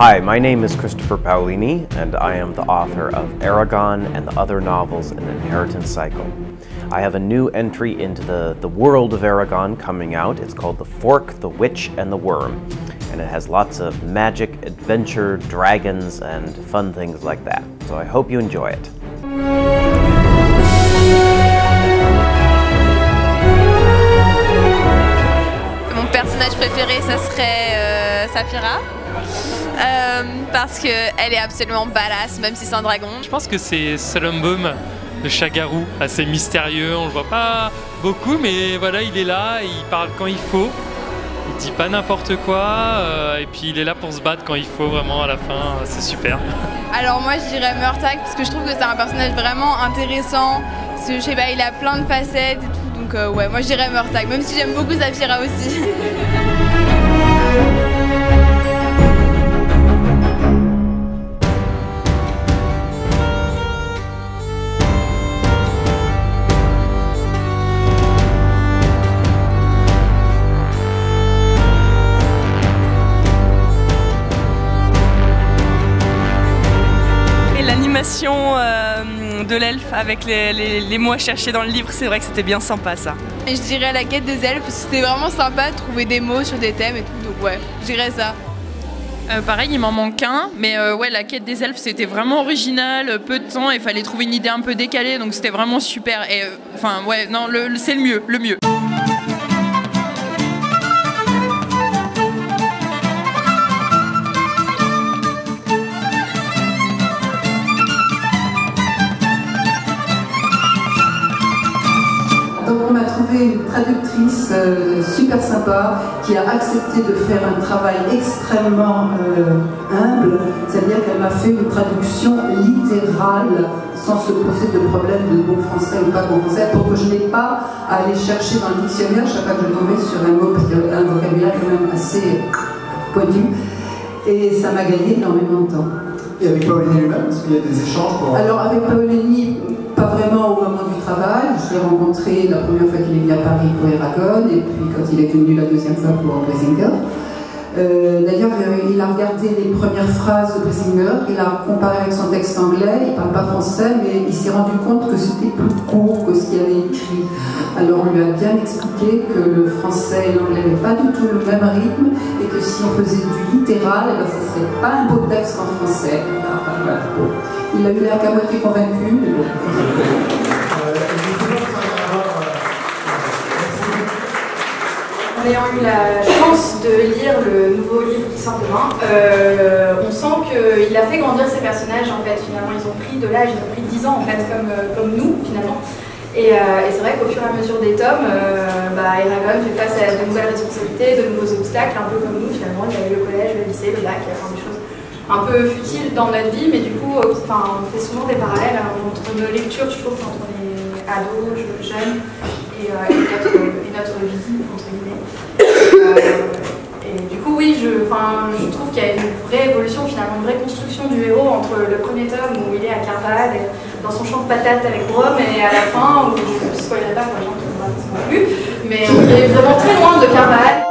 Hi, my name is Christopher Paolini, and I am the author of Eragon and the other novels in the Inheritance Cycle. I have a new entry into the world of Eragon coming out. It's called The Fork, the Witch, and the Worm, and it has lots of magic, adventure, dragons, and fun things like that. So I hope you enjoy it. Mon personnage préféré, ça serait Saphira. Parce qu'elle est absolument badass, même si c'est un dragon. Je pense que c'est Solombaum, le chat-garou, assez mystérieux, on le voit pas beaucoup, mais voilà, il est là, il parle quand il faut, il dit pas n'importe quoi, et puis il est là pour se battre quand il faut, vraiment, à la fin, c'est super. Alors moi je dirais Murtagh, parce que je trouve que c'est un personnage vraiment intéressant, parce que, je sais pas, il a plein de facettes et tout, donc ouais, moi je dirais Murtagh, même si j'aime beaucoup Saphira aussi. L'animation de l'elfe avec les mots à chercher dans le livre, c'est vrai que c'était bien sympa ça. Et je dirais la quête des elfes, parce que c'était vraiment sympa de trouver des mots sur des thèmes et tout, donc ouais, je dirais ça. Pareil, il m'en manque un, mais ouais, la quête des elfes c'était vraiment original, peu de temps, il fallait trouver une idée un peu décalée, donc c'était vraiment super. Et enfin ouais, non, c'est le mieux, le mieux. Donc on m'a trouvé une traductrice super sympa qui a accepté de faire un travail extrêmement humble, c'est-à-dire qu'elle m'a fait une traduction littérale sans se poser de problème de bon français ou pas bon français, pour que je n'ai pas à aller chercher dans le dictionnaire chaque fois que je tombais sur un mot, parce qu'il y a un vocabulaire quand même assez pointu, et ça m'a gagné énormément de temps. Et avec Paolini lui-même, parce qu'il y a des échanges pour... Alors avec Paolini, pas vraiment au moment du travail. Je l'ai rencontré la première fois qu'il est venu à Paris pour Eragon, et puis quand il est venu la deuxième fois pour Brisinger. D'ailleurs, il a regardé les premières phrases de Brisinger, il a comparé avec son texte anglais, il ne parle pas français, mais il s'est rendu compte que c'était plus court que ce qu'il avait écrit. Alors on lui a bien expliqué que le français et l'anglais n'avaient pas du tout le même rythme, et que si on faisait du littéral, eh ben, ce ne serait pas un beau texte en français. Il a eu l'air qu'à moitié convaincu, mais bon. En ayant eu la chance de lire le nouveau livre qui sort demain, on sent qu'il a fait grandir ses personnages en fait. Finalement, ils ont pris de l'âge, ils ont pris 10 ans en fait, comme nous finalement. Et c'est vrai qu'au fur et à mesure des tomes, Eragon fait face à de nouvelles responsabilités, de nouveaux obstacles, un peu comme nous finalement. Il y a eu le collège, le lycée, le bac, enfin des choses un peu futiles dans notre vie, mais du coup, on fait souvent des parallèles entre nos lectures, je trouve, entre les ados, jeunes, et notre vie, entre guillemets. Et du coup, oui, je trouve qu'il y a une vraie évolution, finalement, une vraie construction du héros entre le premier tome où il est à Carval, dans son champ de patates avec Brom, et à la fin, où je ne spoilerai pas pour les gens qui n'ont pas forcément lu, mais on est vraiment très loin de Carval.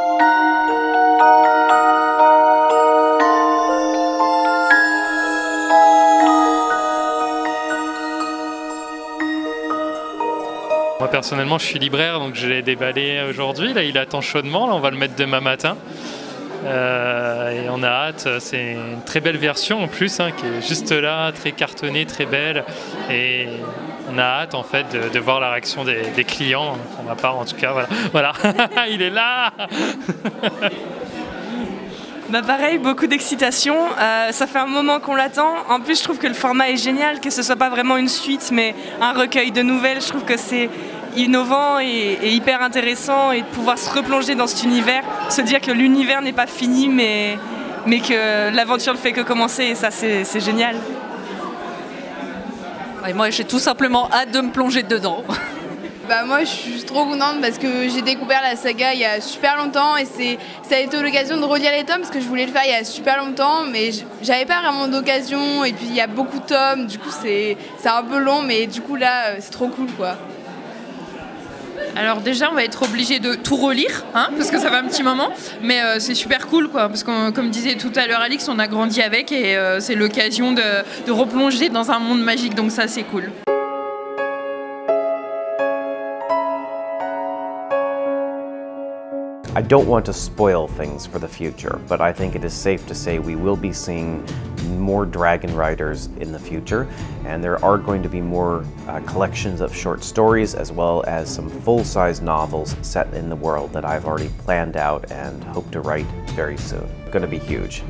Moi personnellement je suis libraire, donc je l'ai déballé aujourd'hui, là il attend chaudement, là on va le mettre demain matin. Et on a hâte, c'est une très belle version en plus, hein, qui est juste là, très cartonnée, très belle. Et on a hâte en fait de voir la réaction des clients, pour ma part en tout cas, voilà. Il est là. Bah pareil, beaucoup d'excitation, ça fait un moment qu'on l'attend. En plus je trouve que le format est génial, que ce soit pas vraiment une suite mais un recueil de nouvelles. Je trouve que c'est innovant et hyper intéressant, et de pouvoir se replonger dans cet univers, se dire que l'univers n'est pas fini mais que l'aventure ne fait que commencer, et ça c'est génial. Et moi j'ai tout simplement hâte de me plonger dedans. Bah moi je suis trop contente parce que j'ai découvert la saga il y a super longtemps, et ça a été l'occasion de relire les tomes parce que je voulais le faire il y a super longtemps, mais j'avais pas vraiment d'occasion, et puis il y a beaucoup de tomes, du coup c'est un peu long, mais du coup là c'est trop cool quoi. Alors déjà, on va être obligé de tout relire, hein, parce que ça fait un petit moment, mais c'est super cool, quoi, parce que comme disait tout à l'heure Alix, on a grandi avec et c'est l'occasion de replonger dans un monde magique, donc ça c'est cool. I don't want to spoil things for the future, but I think it is safe to say we will be seeing more Dragon Riders in the future, and there are going to be more collections of short stories as well as some full-size novels set in the world that I've already planned out and hope to write very soon. It's going to be huge.